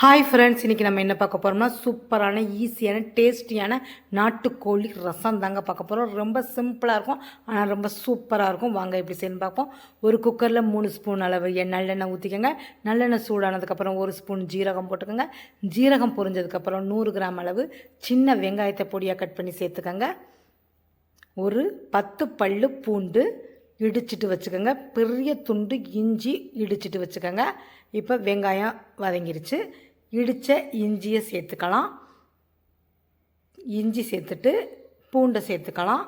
Hi friends, இன்றைக்கி நம்ம என்ன பார்க்க போகிறோம்னா சூப்பரான ஈஸியான டேஸ்டியான நாட்டுக்கோழி ரசம் தாங்க பார்க்க போகிறோம். ரொம்ப சிம்பிளாக இருக்கும், ஆனால் ரொம்ப சூப்பராக இருக்கும். வாங்க எப்படி செய்யணும்னு பார்ப்போம். ஒரு குக்கரில் 3 ஸ்பூன் அளவு நல்லெண்ணெய் ஊற்றிக்கோங்க. நல்லெண்ணெய் சூடானதுக்கப்புறம் 1 ஸ்பூன் ஜீரகம் போட்டுக்கோங்க. ஜீரகம் பொரிஞ்சதுக்கப்புறம் 100 கிராம் அளவு சின்ன வெங்காயத்தை பொடியாக கட் பண்ணி சேர்த்துக்கோங்க. ஒரு 10 பல்லு பூண்டு இடிச்சிட்டு வச்சுக்கோங்க. பெரிய துண்டு இஞ்சி இடிச்சிட்டு வச்சுக்கோங்க. இப்போ வெங்காயம் வதங்கிருச்சு. இடித்த இஞ்சியை சேர்த்துக்கலாம். இஞ்சி சேர்த்துட்டு பூண்டை சேர்த்துக்கலாம்.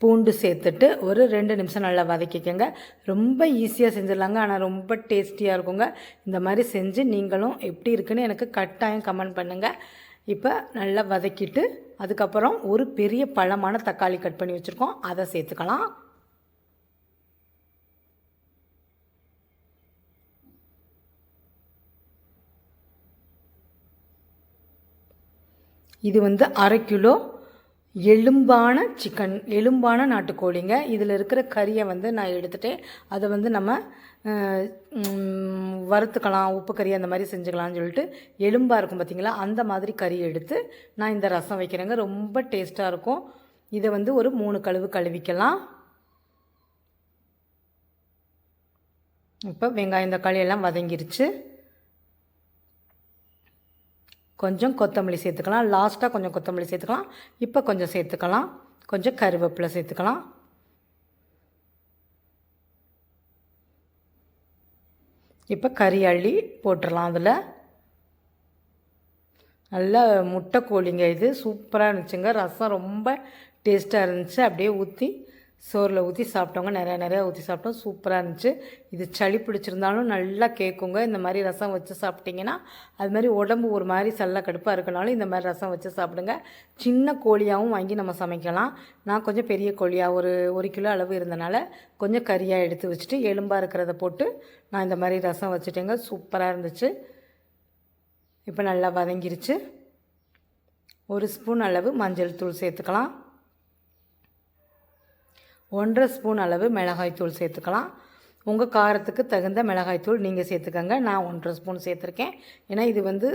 பூண்டு சேர்த்துட்டு ஒரு 2 நிமிஷம் நல்லா வதக்கிக்கோங்க. ரொம்ப ஈஸியாக செஞ்சிடலாங்க, ஆனால் ரொம்ப டேஸ்டியாக இருக்குங்க. இந்த மாதிரி செஞ்சு நீங்களும் எப்படி இருக்குன்னு எனக்கு கட்டாயம் கமெண்ட் பண்ணுங்கள். இப்போ நல்லா வதக்கிட்டு அதுக்கப்புறம் ஒரு பெரிய பழமான தக்காளி கட் பண்ணி வச்சுருக்கோம், அதை சேர்த்துக்கலாம். இது வந்து 1/2 கிலோ எலும்பான சிக்கன், எலும்பான நாட்டுக்கோழிங்க. இதில் இருக்கிற கறியை வந்து நான் எடுத்துகிட்டு அதை வந்து நம்ம வறுத்துக்கலாம், உப்பு கறி அந்த மாதிரி செஞ்சுக்கலாம்னு சொல்லிட்டு எலும்பாக இருக்கும் பார்த்திங்களா, அந்த மாதிரி கறி எடுத்து நான் இந்த ரசம் வைக்கிறேங்க. ரொம்ப டேஸ்ட்டாக இருக்கும். இதை வந்து ஒரு 3 கழுவு கழுவிக்கலாம். இப்போ வெங்காயம் தக்காளி எல்லாம் வதங்கிருச்சு. கொஞ்சம் கொத்தமல்லி சேர்த்துக்கலாம். லாஸ்ட்டாக கொஞ்சம் கொத்தமல்லி சேர்த்துக்கலாம். இப்போ கொஞ்சம் சேர்த்துக்கலாம். கொஞ்சம் கருவேப்பிலை சேர்த்துக்கலாம். இப்போ கறி அள்ளி போட்டுடலாம். அதில் நல்ல முட்டை கோழிங்க, இது சூப்பராக இருந்துச்சுங்க. ரசம் ரொம்ப டேஸ்ட்டாக இருந்துச்சு. அப்படியே ஊற்றி சோறில் ஊற்றி சாப்பிட்டவங்க, நிறையா ஊற்றி சாப்பிட்டோம். சூப்பராக இருந்துச்சு. இது சளி பிடிச்சிருந்தாலும் நல்லா கேட்குங்க. இந்த மாதிரி ரசம் வச்சு சாப்பிட்டிங்கன்னா அது மாதிரி உடம்பு ஒரு மாதிரி சல்ல கடுப்பாக இருக்கனாலும் இந்த மாதிரி ரசம் வச்சு சாப்பிடுங்க. சின்ன கோழியாகவும் வாங்கி நம்ம சமைக்கலாம். நான் கொஞ்சம் பெரிய கோழியாக ஒரு கிலோ அளவு இருந்தனால கொஞ்சம் கறியாக எடுத்து வச்சுட்டு எலும்பாக இருக்கிறத போட்டு நான் இந்த மாதிரி ரசம் வச்சுட்டேங்க. சூப்பராக இருந்துச்சு. இப்போ நல்லா வதங்கிருச்சு. 1 ஸ்பூன் அளவு மஞ்சள் தூள் சேர்த்துக்கலாம். 1/2 ஸ்பூன் அளவு மிளகாய்த்தூள் சேர்த்துக்கலாம். உங்கள் காரத்துக்கு தகுந்த மிளகாய்த்தூள் நீங்கள் சேர்த்துக்கங்க. நான் 1/2 ஸ்பூன் சேர்த்துருக்கேன். ஏன்னா இது வந்து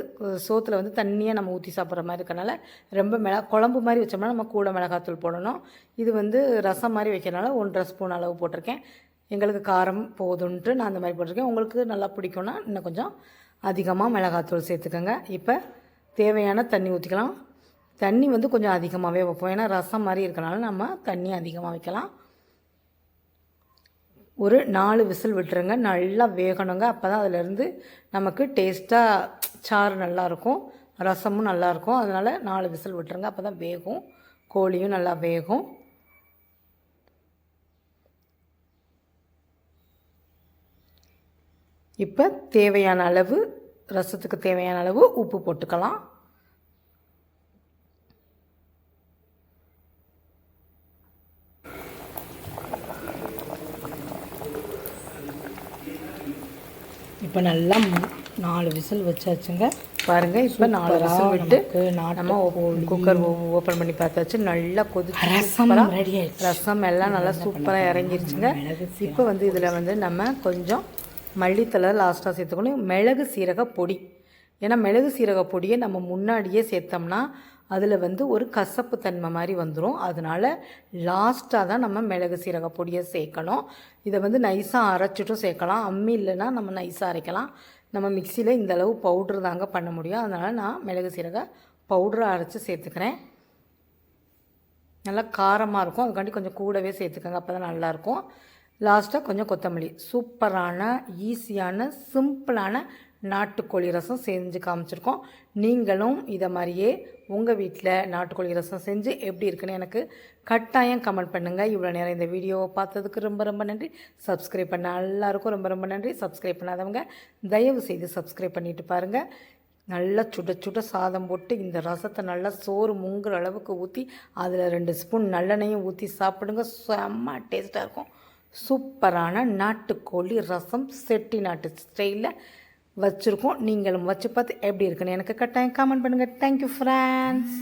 சோத்தில் வந்து தண்ணியாக நம்ம ஊற்றி சாப்பிட்ற மாதிரி இருக்கனால ரொம்ப குழம்பு மாதிரி வச்சோம்னா நம்ம கூட மிளகாய்த்தூள் போடணும். இது வந்து ரசம் மாதிரி வைக்கிறனால 1/2 ஸ்பூன் அளவு போட்டிருக்கேன். எங்களுக்கு காரம் போதுன்ட்டு நான் அந்த மாதிரி போட்டிருக்கேன். உங்களுக்கு நல்லா பிடிக்கும்னா இன்னும் கொஞ்சம் அதிகமாக மிளகாய்த்தூள் சேர்த்துக்கோங்க. இப்போ தேவையான தண்ணி ஊற்றிக்கலாம். தண்ணி வந்து கொஞ்சம் அதிகமாகவே வைப்போம், ஏன்னா ரசம் மாதிரி இருக்கனால நம்ம தண்ணி அதிகமாக வைக்கலாம். ஒரு 4 விசில் விட்டுருங்க. நல்லா வேகணுங்க. அப்போ தான் அதிலேருந்து நமக்கு டேஸ்ட்டாக சாறு நல்லாயிருக்கும், ரசமும் நல்லாயிருக்கும். அதனால் 4 விசில் விட்டுருங்க. அப்போ தான் வேகும், கோழியும் நல்லா வேகும். இப்போ தேவையான அளவு, ரசத்துக்கு தேவையான அளவு உப்பு போட்டுக்கலாம். இப்போ நல்லா 4 விசில் வச்சாச்சுங்க. பாருங்கள், இப்போ 4 விசில் விட்டு நம்ம குக்கர் ஓப்பன் பண்ணி பார்த்தாச்சு. நல்லா கொதிச்சு ரசம் ரெடி ஆயிடுச்சு. ரசம் எல்லாம் நல்லா சூப்பராக இறங்கிருச்சுங்க. இப்போ வந்து இதில் வந்து நம்ம கொஞ்சம் மல்லித்தலை லாஸ்ட்டாக சேர்த்துக்கணும். மிளகு சீரக பொடி, ஏன்னா மிளகு சீரக பொடியை நம்ம முன்னாடியே சேர்த்தோம்னா அதில் வந்து ஒரு கசப்பு தன்மை மாதிரி வந்துடும். அதனால் லாஸ்ட்டாக தான் நம்ம மிளகு சீரக பொடியை சேர்க்கணும். இதை வந்து நைஸாக அரைச்சிட்டும் சேர்க்கலாம். அம்மி இல்லைன்னா நம்ம நைஸாக அரைக்கலாம். நம்ம மிக்சியில் இந்த அளவு பவுட்ரு தாங்க பண்ண முடியும். அதனால் நான் மிளகு சீரக பவுட்ரை அரைச்சி சேர்த்துக்கிறேன். நல்லா காரமாக இருக்கும், அதுக்காண்டி கொஞ்சம் கூடவே சேர்த்துக்கோங்க. அப்போ தான் நல்லாயிருக்கும். லாஸ்ட்டாக கொஞ்சம் கொத்தமல்லி. சூப்பரான ஈஸியான சிம்பிளான நாட்டுக்கோழி ரசம் செஞ்சு காமிச்சிருக்கோம். நீங்களும் இதை மாதிரியே உங்கள் வீட்டில் நாட்டுக்கோழி ரசம் செஞ்சு எப்படி இருக்குன்னு எனக்கு கட்டாயம் கமெண்ட் பண்ணுங்கள். இவ்வளோ நேரம் இந்த வீடியோவை பார்த்ததுக்கு ரொம்ப நன்றி. சப்ஸ்கிரைப் பண்ண எல்லாருக்கும் ரொம்ப நன்றி. சப்ஸ்கிரைப் பண்ணாதவங்க தயவு செய்து சப்ஸ்கிரைப் பண்ணிவிட்டு பாருங்கள். நல்லா சுட சாதம் போட்டு இந்த ரசத்தை நல்லா சோறு முங்குற அளவுக்கு ஊற்றி அதில் 2 ஸ்பூன் நல்லெண்ணெயும் ஊற்றி சாப்பிடுங்க. செம்ம டேஸ்ட்டாக இருக்கும். சூப்பரான நாட்டுக்கோழி ரசம் செட்டிநாட்டு ஸ்டைலில் வச்சுருக்கோம். நீங்களும் வச்சு பார்த்து எப்படி இருக்குன்னு எனக்கு கட்டாயம் கமெண்ட் பண்ணுங்கள். Thank you friends.